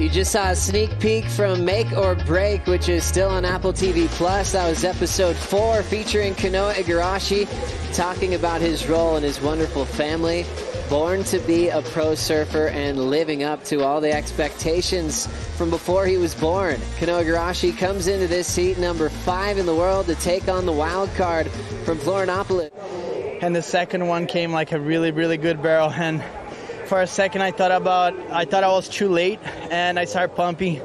You just saw a sneak peek from Make or Break, which is still on Apple TV+. That was episode 4, featuring Kanoa Igarashi, talking about his role in his wonderful family. Born to be a pro surfer and living up to all the expectations from before he was born. Kanoa Igarashi comes into this heat number 5 in the world to take on the wild card from Florianopolis. And the second one came like a really, really good barrel. And for a second, I thought I was too late, and I started pumping,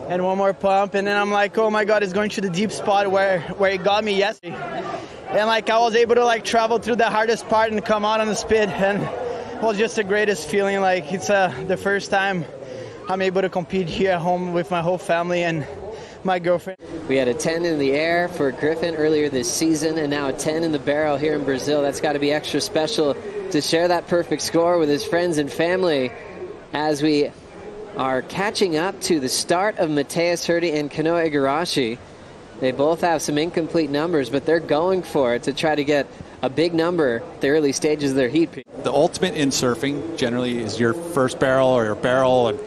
and one more pump, and then I'm like, oh my God, it's going to the deep spot where it got me yesterday. And like I was able to like travel through the hardest part and come out on the spit, and it was just the greatest feeling. Like it's the first time I'm able to compete here at home with my whole family and my girlfriend. We had a 10 in the air for Griffin earlier this season, and now a 10 in the barrel here in Brazil. That's got to be extra special to share that perfect score with his friends and family as we are catching up to the start of Mateus Herdy and Kanoa Igarashi. They both have some incomplete numbers, but they're going for it to try to get a big number at the early stages of their heat. The ultimate in surfing generally is your first barrel or your barrel, and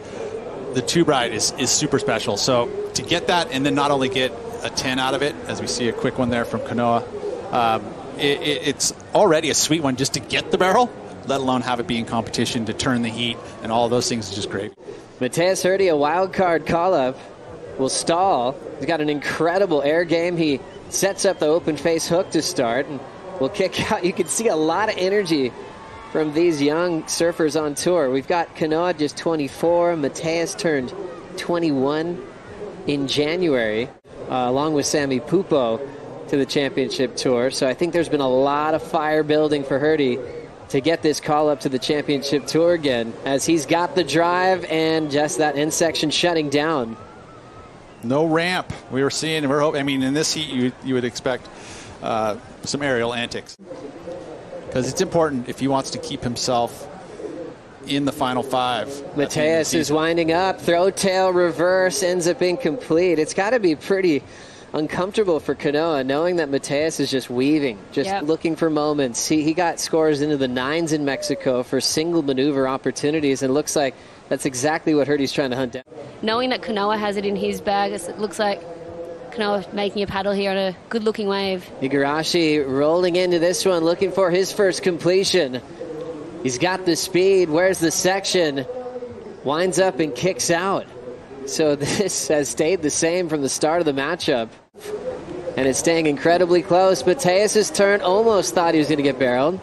the tube ride is super special. So to get that and then not only get a 10 out of it, as we see a quick one there from Kanoa, it's already a sweet one just to get the barrel, let alone have it be in competition to turn the heat, and all of those things is just great. Mateus Herdy, a wild card call-up, will stall. He's got an incredible air game. He sets up the open face hook to start and will kick out. You can see a lot of energy from these young surfers on tour. We've got Kanoa just 24. Mateus turned 21 in January, along with Sammy Pupo, to the championship tour. So I think there's been a lot of fire building for Herdy to get this call up to the championship tour again, as he's got the drive and just that end section shutting down. No ramp. We were seeing, we're hoping, I mean, in this heat you would expect some aerial antics, because it's important if he wants to keep himself in the final 5. Mateus is winding up, throw tail reverse, ends up incomplete. It's got to be pretty uncomfortable for Kanoa, knowing that Mateus is just weaving, looking for moments. He got scores into the 9s in Mexico for single maneuver opportunities, and it looks like that's exactly what Herdy's trying to hunt down. Knowing that Kanoa has it in his bag, it looks like Kanoa making a paddle here on a good-looking wave. Igarashi rolling into this one, looking for his first completion. He's got the speed. Where's the section? Winds up and kicks out. So this has stayed the same from the start of the matchup, and it's staying incredibly close. Mateus's turn, almost thought he was going to get barreled.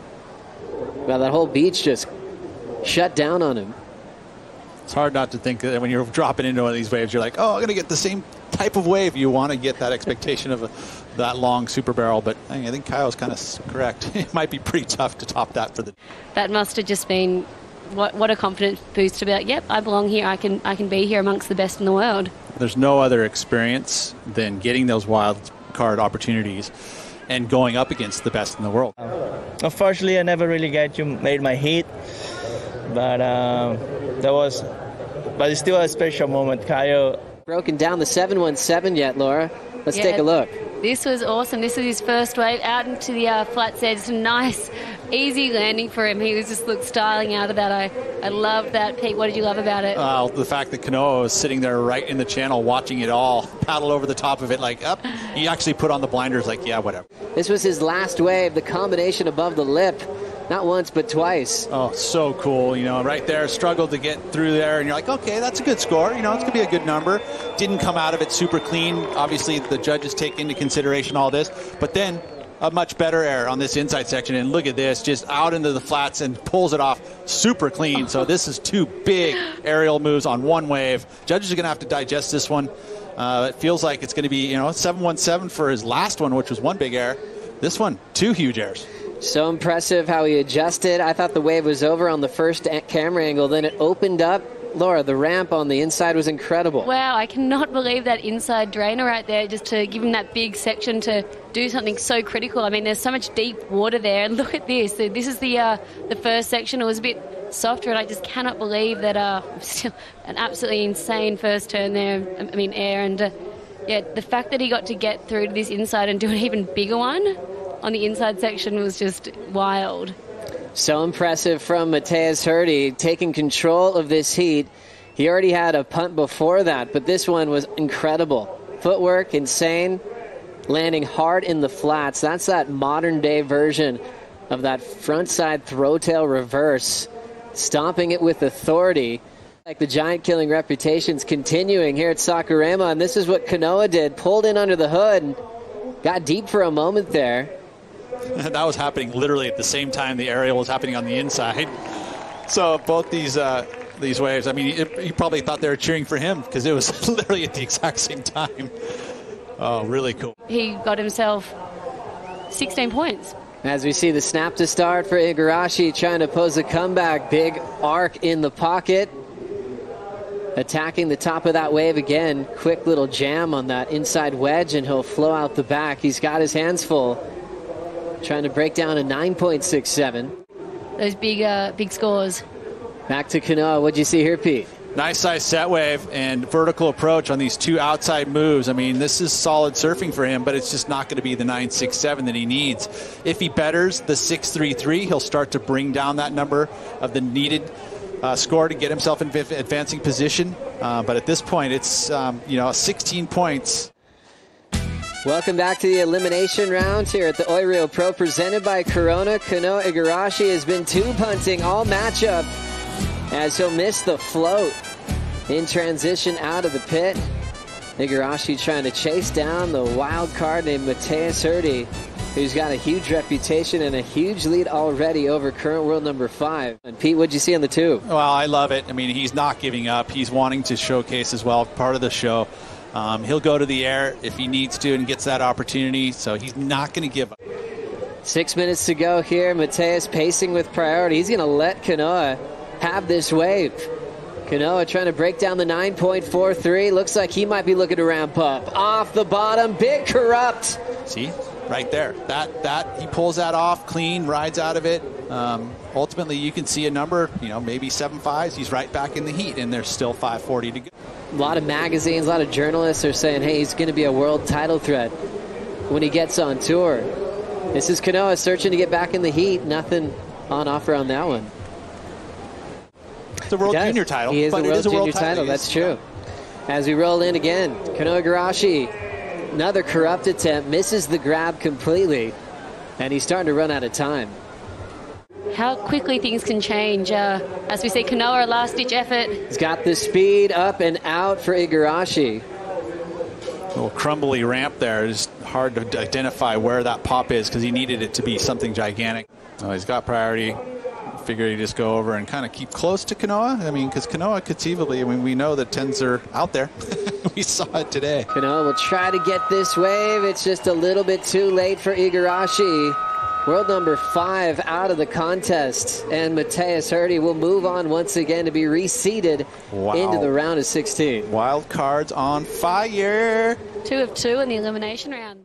Well, that whole beach just shut down on him. It's hard not to think that when you're dropping into one of these waves, you're like, oh, I'm going to get the same type of wave. You want to get that expectation of that long super barrel, but I think Kyle's kind of correct. It might be pretty tough to top that for the... That must have just been what a confidence boost to be like, yep, I belong here. I can be here amongst the best in the world. There's no other experience than getting those wild card opportunities and going up against the best in the world. Unfortunately, I never really made my heat, but it's still a special moment. Kyle broken down the 717 yet, Laura. Let's take a look. This was awesome. This was his first wave out into the flats edge. It's a nice, easy landing for him. He was just styling out of that. I love that. Pete, what did you love about it? The fact that Kanoa was sitting there right in the channel watching it all, paddle over the top of it like up. He actually put on the blinders like, yeah, whatever. This was his last wave, the combination above the lip. Not once, but twice. Oh, so cool. Right there, struggled to get through there, and you're like, okay, that's a good score. It's going to be a good number. Didn't come out of it super clean. Obviously, the judges take into consideration all this. But then a much better air on this inside section, and look at this, just out into the flats and pulls it off super clean. So this is 2 big aerial moves on one wave. Judges are going to have to digest this one. It feels like it's going to be, 717 for his last one, which was 1 big air. This one, 2 huge airs. So impressive how he adjusted. I thought the wave was over on the first camera angle. Then it opened up. Laura, the ramp on the inside was incredible. Wow, I cannot believe that inside drainer right there, just to give him that big section to do something so critical. I mean, there's so much deep water there. And look at this. So this is the first section. It was a bit softer, and I just cannot believe that still an absolutely insane first turn there. I mean, air. And the fact that he got to get through to this inside and do an even bigger one on the inside section was just wild. So impressive from Mateus Herdy, taking control of this heat He already had a punt before that, but this one was incredible. Footwork, insane, landing hard in the flats. That's that modern-day version of that frontside throw-tail reverse, stomping it with authority. Like the giant killing reputation's continuing here at Sakurama, and this is what Kanoa did. Pulled in under the hood and got deep for a moment there. That was happening literally at the same time the aerial was happening on the inside. So both these waves, I mean, you probably thought they were cheering for him because it was literally at the exact same time. Oh, really cool. He got himself 16 points. As we see the snap to start for Igarashi, trying to pose a comeback. Big arc in the pocket. Attacking the top of that wave again. Quick little jam on that inside wedge, and he'll flow out the back. He's got his hands full. Trying to break down a 9.67. Those big scores. Back to Kanoa. What'd you see here, Pete? Nice size set wave and vertical approach on these two outside moves. I mean, this is solid surfing for him, but it's just not going to be the 9.67 that he needs. If he betters the 6.33, he'll start to bring down that number of the needed score to get himself in advancing position. But at this point, it's 16 points. Welcome back to the elimination round here at the Oi Rio Pro, presented by Corona. Kanoa Igarashi has been two punting all matchup as he'll miss the float in transition out of the pit. Igarashi trying to chase down the wild card named Mateus Herdy, who's got a huge reputation and a huge lead already over current world number 5. And Pete, what'd you see on the tube? Well, I love it. I mean, he's not giving up. He's wanting to showcase as well, part of the show. He'll go to the air if he needs to and gets that opportunity, so he's not going to give up. 6 minutes to go here. Mateus pacing with priority. He's going to let Kanoa have this wave. Kanoa trying to break down the 9.43. Looks like he might be looking to ramp up. Off the bottom, big corrupt. See, right there. That he pulls that off clean, rides out of it. Ultimately, you can see a number, maybe 7.5s. He's right back in the heat, and there's still 5.40 to go. A lot of magazines, a lot of journalists are saying, hey, he's going to be a world title threat when he gets on tour. This is Kanoa searching to get back in the heat. Nothing on offer on that one. It's a world junior title. He is but the world junior title. That's true. As we roll in again, Kanoa Igarashi, another corrupt attempt, misses the grab completely, and he's starting to run out of time. How quickly things can change. As we see, Kanoa, a last-ditch effort. He's got the speed up and out for Igarashi. A little crumbly ramp there. It's hard to identify where that pop is because he needed it to be something gigantic. Oh, he's got priority. Figure he'd just go over and kind of keep close to Kanoa. I mean, because Kanoa conceivably, we know that 10s are out there. We saw it today. Kanoa will try to get this wave. It's just a little bit too late for Igarashi. World number 5 out of the contest, and Mateus Herdy will move on once again to be reseeded into the round of 16. Wild cards on fire. 2 of 2 in the elimination round.